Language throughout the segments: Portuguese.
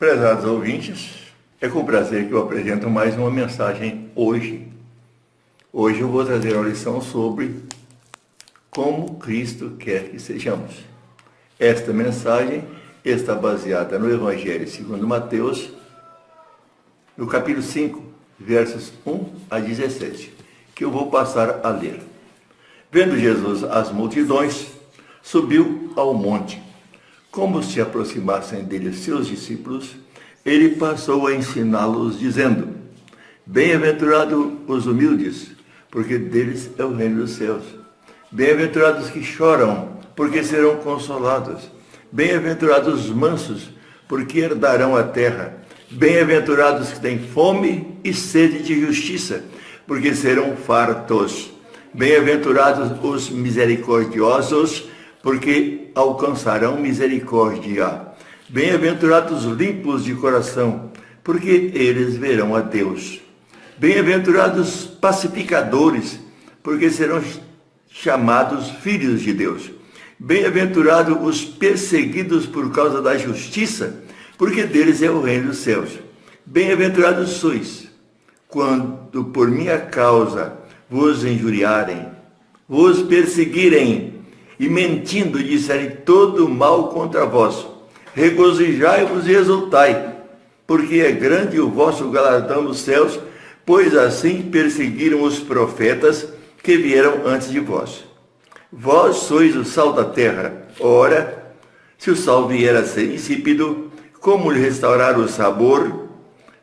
Prezados ouvintes, é com prazer que eu apresento mais uma mensagem hoje. Hoje eu vou trazer uma lição sobre como Cristo quer que sejamos. Esta mensagem está baseada no Evangelho segundo Mateus, no capítulo 5, versos 1 a 17, que eu vou passar a ler. Vendo Jesus as multidões, subiu ao monte. Como se aproximassem dele seus discípulos, ele passou a ensiná-los, dizendo: Bem-aventurados os humildes, porque deles é o reino dos céus. Bem-aventurados que choram, porque serão consolados. Bem-aventurados os mansos, porque herdarão a terra. Bem-aventurados que têm fome e sede de justiça, porque serão fartos. Bem-aventurados os misericordiosos, porque alcançarão misericórdia. Bem-aventurados os limpos de coração, porque eles verão a Deus. Bem-aventurados pacificadores, porque serão chamados filhos de Deus. Bem-aventurados os perseguidos por causa da justiça, porque deles é o reino dos céus. Bem-aventurados sois, quando por minha causa vos injuriarem, vos perseguirem, e mentindo disserem todo mal contra vós. Regozijai-vos e exultai, porque é grande o vosso galardão nos céus, pois assim perseguiram os profetas que vieram antes de vós. Vós sois o sal da terra. Ora, se o sal vier a ser insípido, como lhe restaurar o sabor?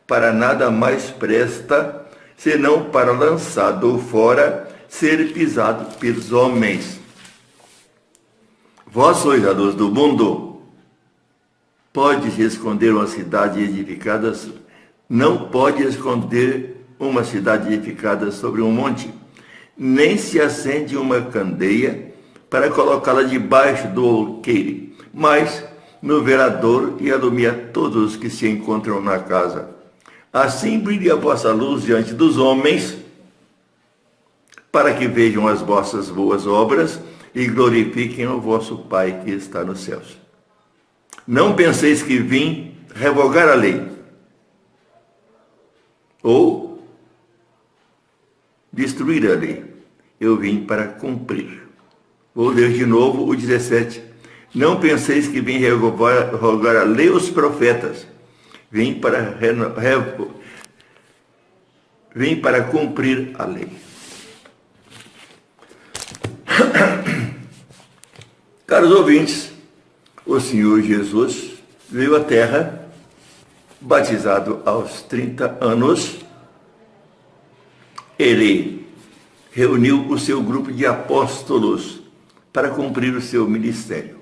Para nada mais presta, senão para lançado fora, ser pisado pelos homens. Vós sois a luz do mundo. Pode-se esconder uma cidade edificada? Não pode esconder uma cidade edificada sobre um monte. Nem se acende uma candeia para colocá-la debaixo do alqueire, mas no velador e alumia todos os que se encontram na casa. Assim brilhe a vossa luz diante dos homens, para que vejam as vossas boas obras e glorifiquem o vosso Pai que está nos céus. Não penseis que vim revogar a lei, ou destruir a lei. Eu vim para cumprir. Vou ler de novo o 17. Não penseis que vim revogar a lei os profetas. Vim para cumprir a lei. Caros ouvintes, o Senhor Jesus veio à Terra, batizado aos 30 anos. Ele reuniu o seu grupo de apóstolos para cumprir o seu ministério.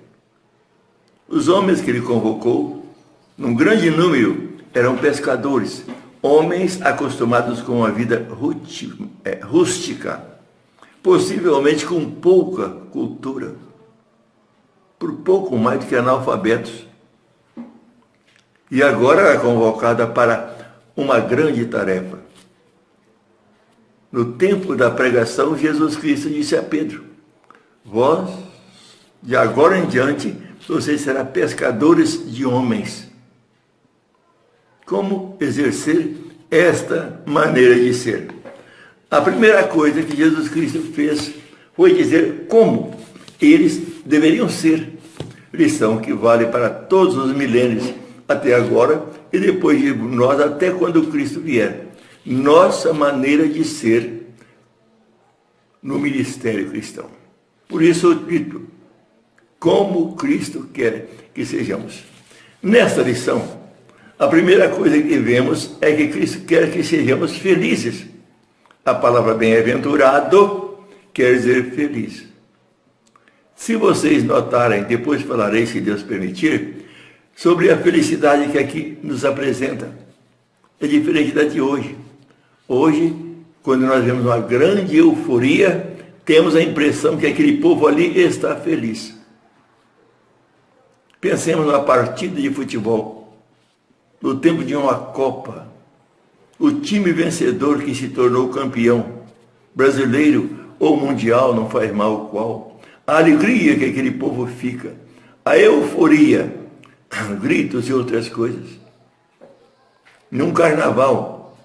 Os homens que ele convocou, num grande número, eram pescadores, homens acostumados com uma vida rústica, possivelmente com pouca cultura, por pouco mais do que analfabetos. E agora é convocada para uma grande tarefa. No tempo da pregação, Jesus Cristo disse a Pedro: Vós, de agora em diante, vocês serão pescadores de homens. Como exercer esta maneira de ser? A primeira coisa que Jesus Cristo fez foi dizer como eles deveriam ser. Lição que vale para todos os milênios até agora e depois de nós até quando Cristo vier. Nossa maneira de ser no ministério cristão. Por isso eu digo, como Cristo quer que sejamos. Nesta lição, a primeira coisa que vemos é que Cristo quer que sejamos felizes. A palavra bem-aventurado quer dizer feliz. Se vocês notarem, depois falarei, se Deus permitir, sobre a felicidade que aqui nos apresenta. É diferente da de hoje. Hoje, quando nós vemos uma grande euforia, temos a impressão que aquele povo ali está feliz. Pensemos numa partida de futebol, no tempo de uma Copa, o time vencedor que se tornou campeão, brasileiro ou mundial, não faz mal qual, a alegria que aquele povo fica, a euforia, gritos e outras coisas. num carnaval.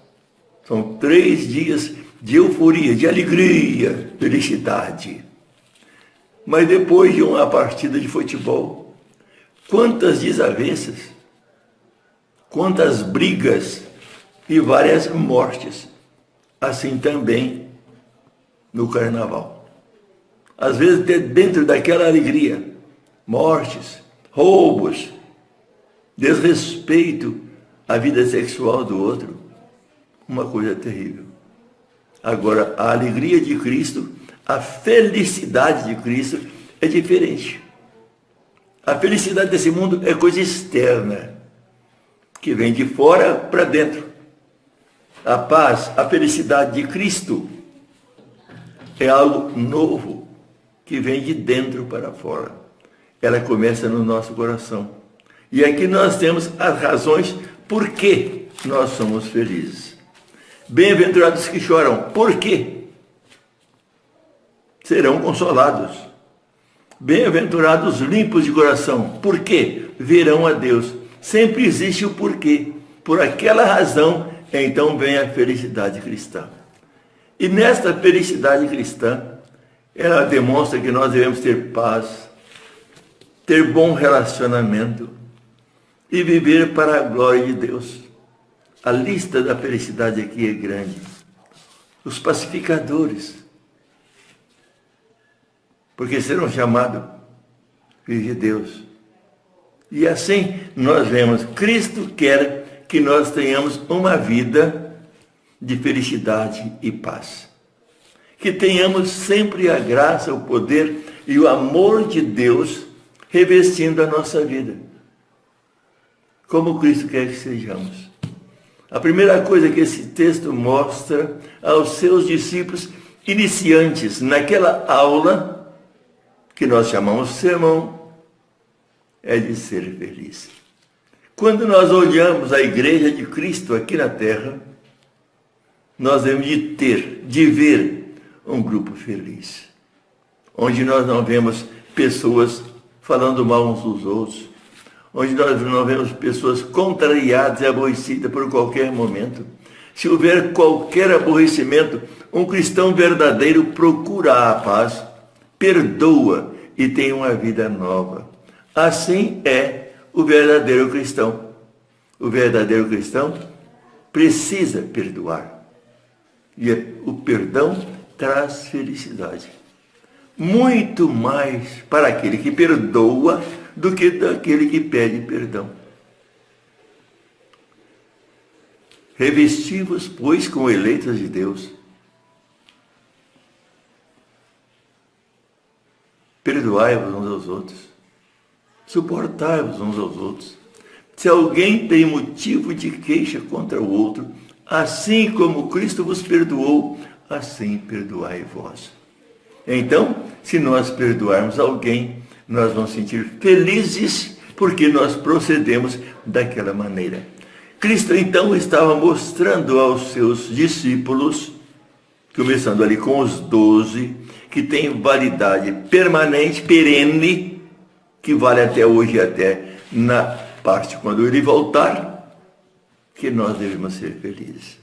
São 3 dias de euforia, de alegria, felicidade. Mas depois de uma partida de futebol, quantas desavenças, quantas brigas e várias mortes. Assim também no carnaval. Às vezes dentro daquela alegria, mortes, roubos, desrespeito à vida sexual do outro, uma coisa terrível. Agora, a alegria de Cristo, a felicidade de Cristo é diferente. A felicidade desse mundo é coisa externa, que vem de fora para dentro. A paz, a felicidade de Cristo é algo novo, que vem de dentro para fora. Ela começa no nosso coração. E aqui nós temos as razões por que nós somos felizes. Bem-aventurados que choram, por quê? Serão consolados. Bem-aventurados limpos de coração, por quê? Verão a Deus. Sempre existe o porquê. Por aquela razão, então vem a felicidade cristã. E nesta felicidade cristã, ela demonstra que nós devemos ter paz, ter bom relacionamento e viver para a glória de Deus. A lista da felicidade aqui é grande. Os pacificadores, porque serão chamados filhos de Deus. E assim nós vemos, Cristo quer que nós tenhamos uma vida de felicidade e paz. Que tenhamos sempre a graça, o poder e o amor de Deus revestindo a nossa vida. Como Cristo quer que sejamos. A primeira coisa que esse texto mostra aos seus discípulos iniciantes naquela aula, que nós chamamos sermão, é de ser feliz. Quando nós olhamos a igreja de Cristo aqui na terra, nós devemos de ver um grupo feliz, onde nós não vemos pessoas falando mal uns dos outros, onde nós não vemos pessoas contrariadas e aborrecidas por qualquer momento. Se houver qualquer aborrecimento, um cristão verdadeiro procura a paz, perdoa e tem uma vida nova. Assim é o verdadeiro cristão. O verdadeiro cristão precisa perdoar. E o perdão traz felicidade. Muito mais para aquele que perdoa do que daquele que pede perdão. Revesti-vos, pois, como eleitos de Deus. Perdoai-vos uns aos outros. Suportai-vos uns aos outros. Se alguém tem motivo de queixa contra o outro, assim como Cristo vos perdoou, assim perdoai vós. Então, se nós perdoarmos alguém, nós vamos sentir felizes porque nós procedemos daquela maneira. Cristo, então, estava mostrando aos seus discípulos, começando ali com os 12, que tem validade permanente, perene, que vale até hoje, até na parte quando ele voltar, que nós devemos ser felizes.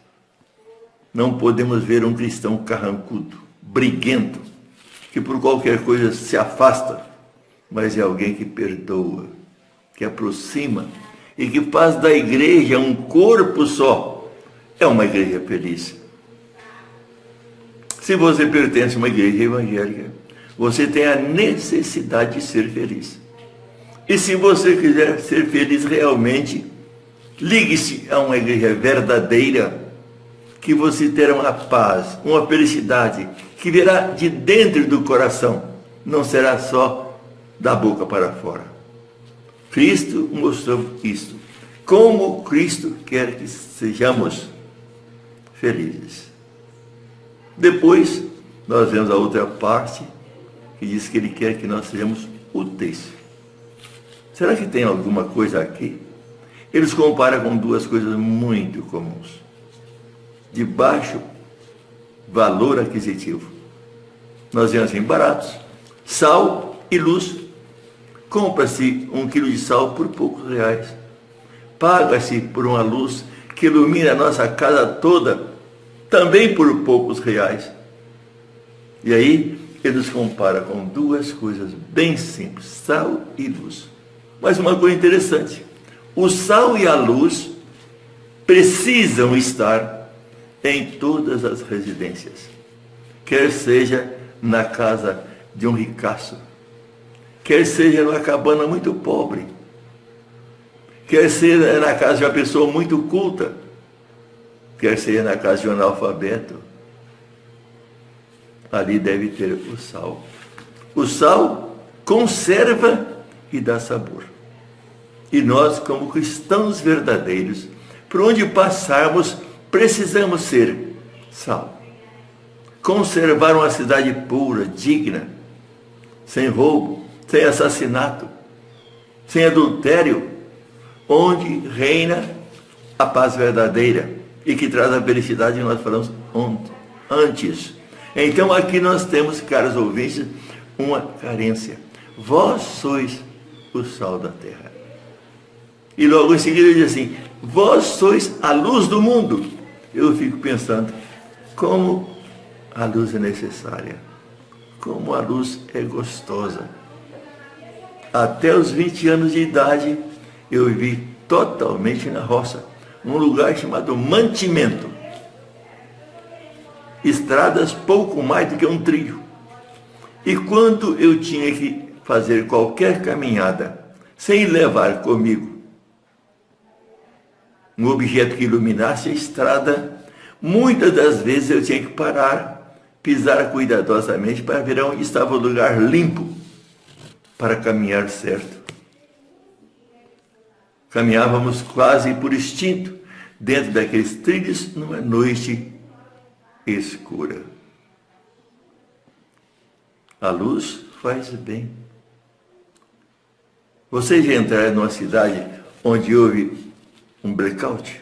Não podemos ver um cristão carrancudo, briguento, que por qualquer coisa se afasta, mas é alguém que perdoa, que aproxima e que faz da igreja um corpo só. É uma igreja feliz. Se você pertence a uma igreja evangélica, você tem a necessidade de ser feliz. E se você quiser ser feliz realmente, ligue-se a uma igreja verdadeira, que você terá uma paz, uma felicidade, que virá de dentro do coração, não será só da boca para fora. Cristo mostrou isto. Como Cristo quer que sejamos felizes. Depois, nós vemos a outra parte, que diz que Ele quer que nós sejamos úteis. Será que tem alguma coisa aqui? Eles comparam com duas coisas muito comuns. De baixo valor aquisitivo. Nós vemos assim, baratos. Sal e luz. Compra-se 1 quilo de sal por poucos reais. Paga-se por uma luz que ilumina a nossa casa toda, também por poucos reais. E aí, ele nos compara com duas coisas bem simples, sal e luz. Mas uma coisa interessante, o sal e a luz precisam estar em todas as residências, quer seja na casa de um ricaço, quer seja numa cabana muito pobre, quer seja na casa de uma pessoa muito culta, quer seja na casa de um analfabeto. Ali deve ter o sal. O sal conserva e dá sabor. E nós, como cristãos verdadeiros, por onde passarmos, precisamos ser sal. Conservar uma cidade pura, digna, sem roubo, sem assassinato, sem adultério, onde reina a paz verdadeira e que traz a felicidade que nós falamos antes. Então aqui nós temos, caros ouvintes, uma carência. Vós sois o sal da terra. E logo em seguida ele diz assim, vós sois a luz do mundo. Eu fico pensando, como a luz é necessária, como a luz é gostosa. Até os 20 anos de idade, eu vivi totalmente na roça, num lugar chamado Mantimento. Estradas pouco mais do que um trilho. E quando eu tinha que fazer qualquer caminhada, sem levar comigo um objeto que iluminasse a estrada, muitas das vezes eu tinha que parar, pisar cuidadosamente para ver onde estava o lugar limpo para caminhar certo. Caminhávamos quase por instinto, dentro daqueles trilhos, numa noite escura. A luz faz bem. Vocês já entraram numa cidade onde houve um blackout?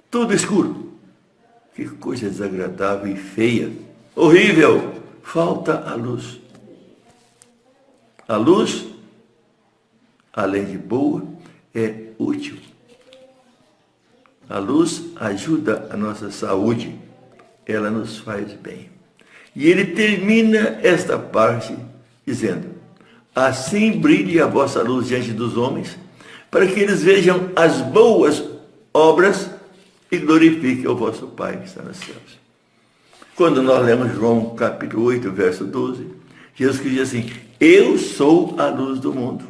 Tudo escuro. Que coisa desagradável e feia. Horrível. Falta a luz. A luz, além de boa, é útil. A luz ajuda a nossa saúde. Ela nos faz bem. E ele termina esta parte dizendo, assim brilhe a vossa luz diante dos homens, para que eles vejam as boas obras e glorifiquem o vosso Pai que está nos céus. Quando nós lemos João capítulo 8, verso 12, Jesus diz assim, eu sou a luz do mundo.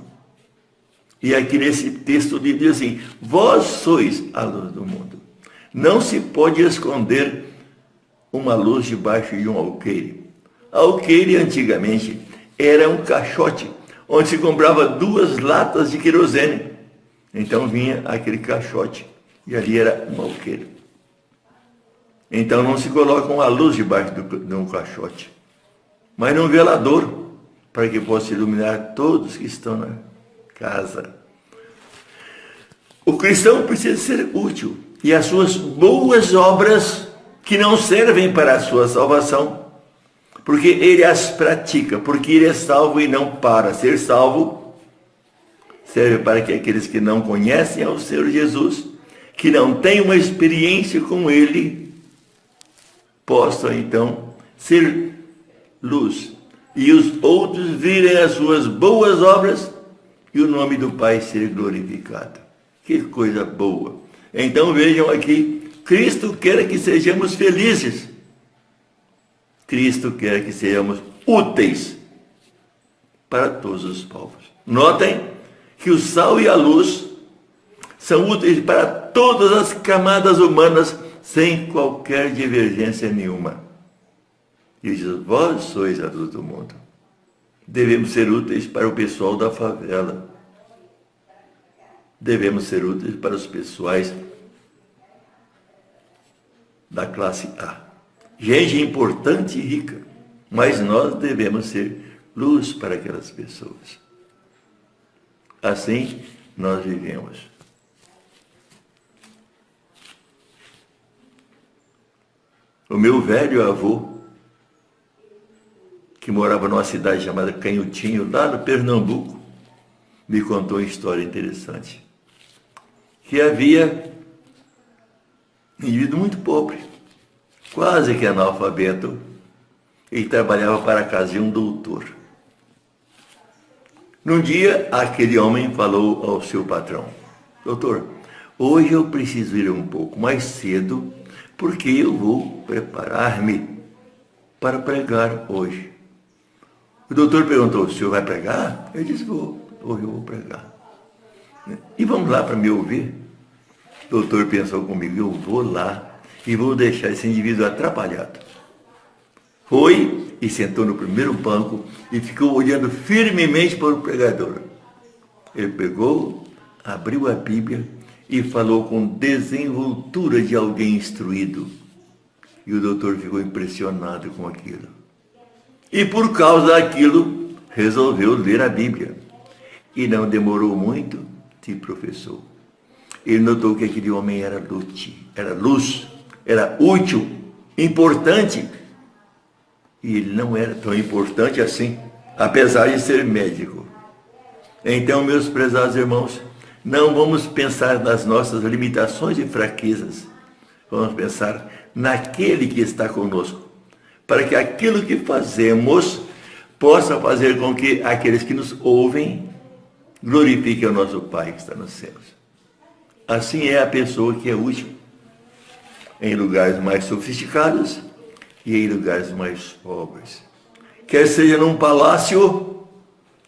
E aqui nesse texto diz assim, vós sois a luz do mundo. Não se pode esconder uma luz debaixo de um alqueire. Alqueire, antigamente, era um caixote, onde se comprava 2 latas de querosene. Então vinha aquele caixote, e ali era um alqueire. Então não se coloca uma luz debaixo de um caixote, mas num velador, para que possa iluminar todos que estão na casa. O cristão precisa ser útil, e as suas boas obras, que não servem para a sua salvação, porque ele as pratica, porque ele é salvo e não para ser salvo, serve para que aqueles que não conhecem ao Senhor Jesus, que não têm uma experiência com ele, possam então ser luz, e os outros virem as suas boas obras, e o nome do Pai ser glorificado. Que coisa boa! Então vejam aqui, Cristo quer que sejamos felizes. Cristo quer que sejamos úteis para todos os povos. Notem que o sal e a luz são úteis para todas as camadas humanas, sem qualquer divergência nenhuma. E diz, vós sois a luz do mundo. Devemos ser úteis para o pessoal da favela. Devemos ser úteis para os pessoais da classe A. Gente importante e rica, mas nós devemos ser luz para aquelas pessoas. Assim nós vivemos. O meu velho avô, que morava numa cidade chamada Canhotinho, lá no Pernambuco, me contou uma história interessante. Que havia indivíduo muito pobre, quase que analfabeto, e trabalhava para a casa de um doutor. Num dia, aquele homem falou ao seu patrão: doutor, hoje eu preciso ir um pouco mais cedo, porque eu vou preparar-me para pregar hoje. O doutor perguntou: o senhor vai pregar? Ele disse: hoje eu vou pregar. E vamos lá para me ouvir? O doutor pensou comigo: eu vou lá e vou deixar esse indivíduo atrapalhado. Foi e sentou no primeiro banco e ficou olhando firmemente para o pregador. Ele pegou, abriu a Bíblia e falou com desenvoltura de alguém instruído. E o doutor ficou impressionado com aquilo. E por causa daquilo, resolveu ler a Bíblia. E não demorou muito, se professou. Ele notou que aquele homem era luz, era útil, importante. E ele não era tão importante assim, apesar de ser médico. Então, meus prezados irmãos, não vamos pensar nas nossas limitações e fraquezas. Vamos pensar naquele que está conosco, para que aquilo que fazemos possa fazer com que aqueles que nos ouvem glorifiquem o nosso Pai que está nos céus. Assim é a pessoa que é útil em lugares mais sofisticados e em lugares mais pobres. Quer seja num palácio,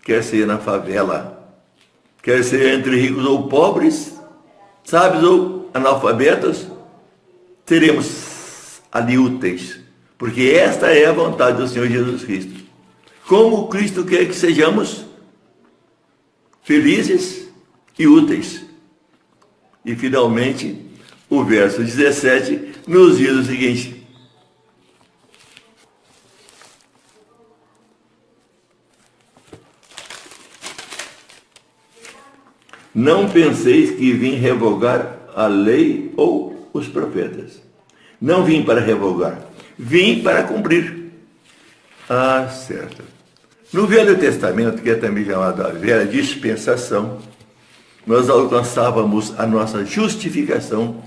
quer seja na favela, quer seja entre ricos ou pobres, sábios ou analfabetos, seremos ali úteis, porque esta é a vontade do Senhor Jesus Cristo. Como Cristo quer que sejamos felizes e úteis. E finalmente, o verso 17 nos diz o seguinte: não penseis que vim revogar a lei ou os profetas. Não vim para revogar, vim para cumprir. Ah, certo. No Velho Testamento, que é também chamado a velha dispensação, nós alcançávamos a nossa justificação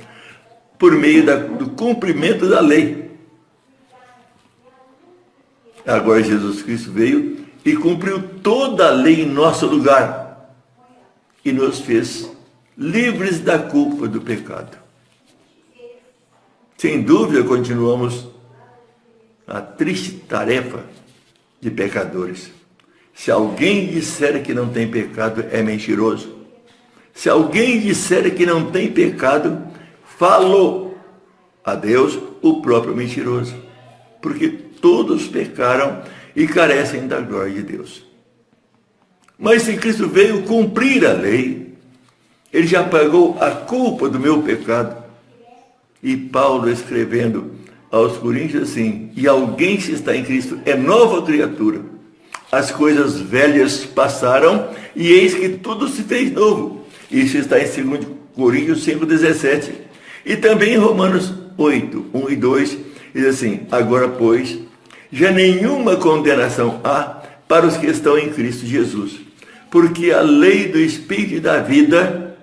por meio do cumprimento da lei. Agora Jesus Cristo veio e cumpriu toda a lei em nosso lugar e nos fez livres da culpa do pecado. Sem dúvida, continuamos a triste tarefa de pecadores. Se alguém disser que não tem pecado, é mentiroso. Se alguém disser que não tem pecado, falou a Deus o próprio mentiroso. Porque todos pecaram e carecem da glória de Deus. Mas se Cristo veio cumprir a lei, ele já pagou a culpa do meu pecado. E Paulo, escrevendo aos Coríntios assim: e alguém se está em Cristo é nova criatura. As coisas velhas passaram e eis que tudo se fez novo. Isso está em 2 Coríntios 5,17. E também em Romanos 8, 1 e 2, diz assim: agora, pois, já nenhuma condenação há para os que estão em Cristo Jesus. Porque a lei do Espírito e da vida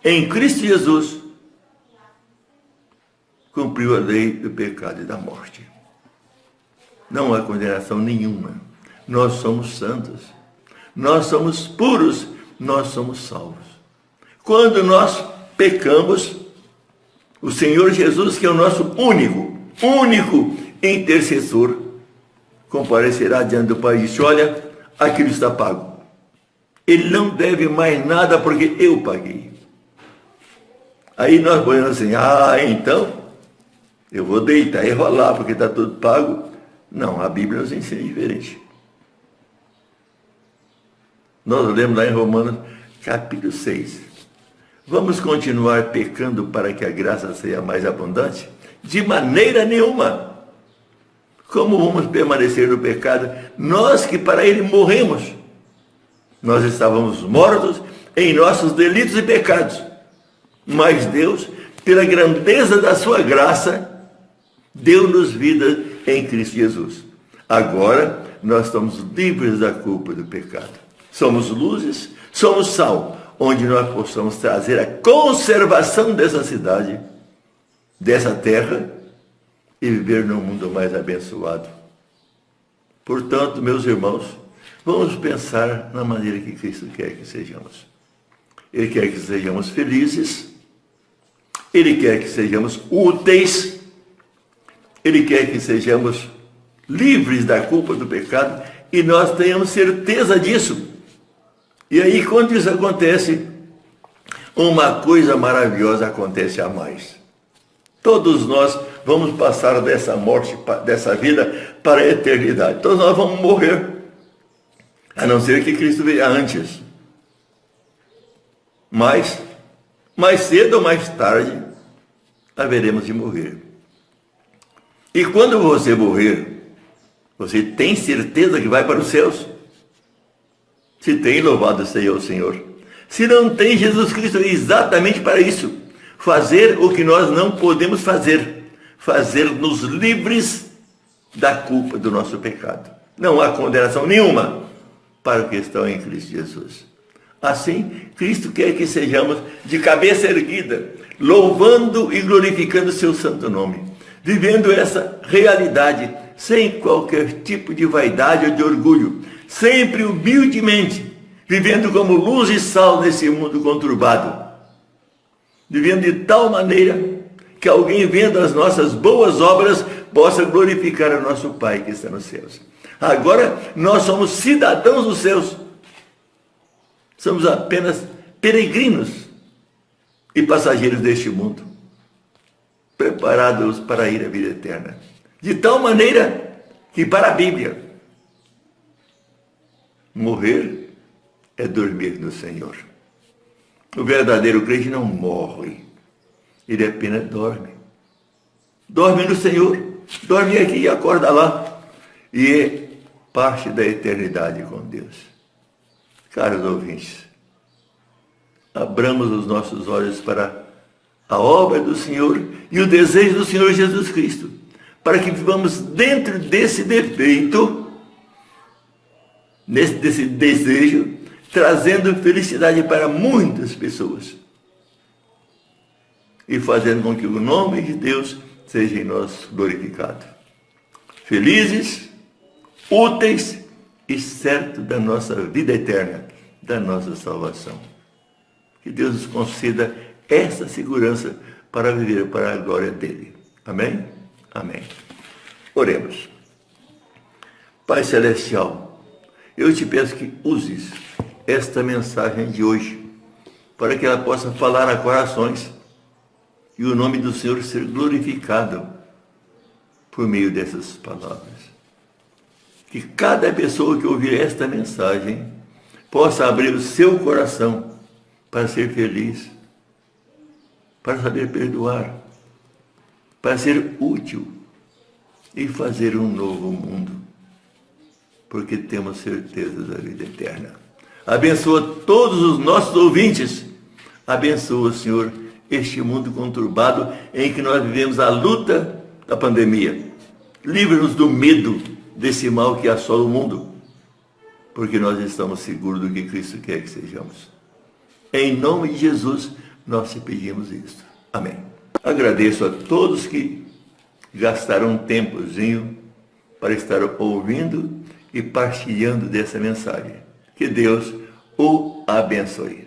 em Cristo Jesus cumpriu a lei do pecado e da morte. Não há condenação nenhuma. Nós somos santos. Nós somos puros. Nós somos salvos. Quando nós pecamos, o Senhor Jesus, que é o nosso único intercessor, comparecerá diante do Pai e diz: olha, aquilo está pago. Ele não deve mais nada porque eu paguei. Aí nós podemos assim: então eu vou deitar e rolar porque está tudo pago. Não, a Bíblia nos ensina diferente. Nós lemos lá em Romanos capítulo 6. Vamos continuar pecando para que a graça seja mais abundante? De maneira nenhuma. Como vamos permanecer no pecado? Nós que para ele morremos. Nós estávamos mortos em nossos delitos e pecados. Mas Deus, pela grandeza da sua graça, deu-nos vida em Cristo Jesus. Agora, nós estamos livres da culpa do pecado. Somos luzes, somos sal, onde nós possamos trazer a conservação dessa cidade dessa terra e viver num mundo mais abençoado. Portanto, meus irmãos, vamos pensar na maneira que Cristo quer que sejamos. Ele quer que sejamos felizes, Ele quer que sejamos úteis, Ele quer que sejamos livres da culpa do pecado e nós tenhamos certeza disso. E aí, quando isso acontece, uma coisa maravilhosa acontece a mais. Todos nós vamos passar dessa morte, dessa vida, para a eternidade. Todos nós vamos morrer, a não ser que Cristo venha antes. Mas, mais cedo ou mais tarde, haveremos de morrer. E quando você morrer, você tem certeza que vai para os céus? Se tem, louvado seja o Senhor. Se não tem, Jesus Cristo é exatamente para isso. Fazer o que nós não podemos fazer. Fazer-nos livres da culpa do nosso pecado. Não há condenação nenhuma para o que estão em Cristo Jesus. Assim, Cristo quer que sejamos de cabeça erguida, louvando e glorificando o seu santo nome. Vivendo essa realidade sem qualquer tipo de vaidade ou de orgulho. Sempre humildemente, vivendo como luz e sal nesse mundo conturbado. Vivendo de tal maneira que alguém vendo as nossas boas obras possa glorificar o nosso Pai que está nos céus. Agora nós somos cidadãos dos céus. Somos apenas peregrinos e passageiros deste mundo, preparados para ir à vida eterna. De tal maneira que para a Bíblia, morrer é dormir no Senhor. O verdadeiro crente não morre, ele apenas dorme. Dorme no Senhor, dorme aqui e acorda lá. E é parte da eternidade com Deus. Caros ouvintes, abramos os nossos olhos para a obra do Senhor e o desejo do Senhor Jesus Cristo, para que vivamos dentro desse defeito, desse desejo, trazendo felicidade para muitas pessoas e fazendo com que o nome de Deus seja em nós glorificado. Felizes, úteis e certos da nossa vida eterna, da nossa salvação. Que Deus nos conceda essa segurança para viver para a glória dele. Amém? Amém. Oremos. Pai Celestial, eu te peço que uses esta mensagem de hoje, para que ela possa falar a corações e o nome do Senhor ser glorificado por meio dessas palavras. Que cada pessoa que ouvir esta mensagem possa abrir o seu coração para ser feliz, para saber perdoar, para ser útil e fazer um novo mundo, porque temos certeza da vida eterna. Abençoa todos os nossos ouvintes. Abençoa, Senhor, este mundo conturbado em que nós vivemos a luta da pandemia. Livra-nos do medo desse mal que assola o mundo, porque nós estamos seguros do que Cristo quer que sejamos. Em nome de Jesus, nós te pedimos isso. Amém. Agradeço a todos que gastaram um tempozinho para estar ouvindo e partilhando dessa mensagem. Que Deus o abençoe.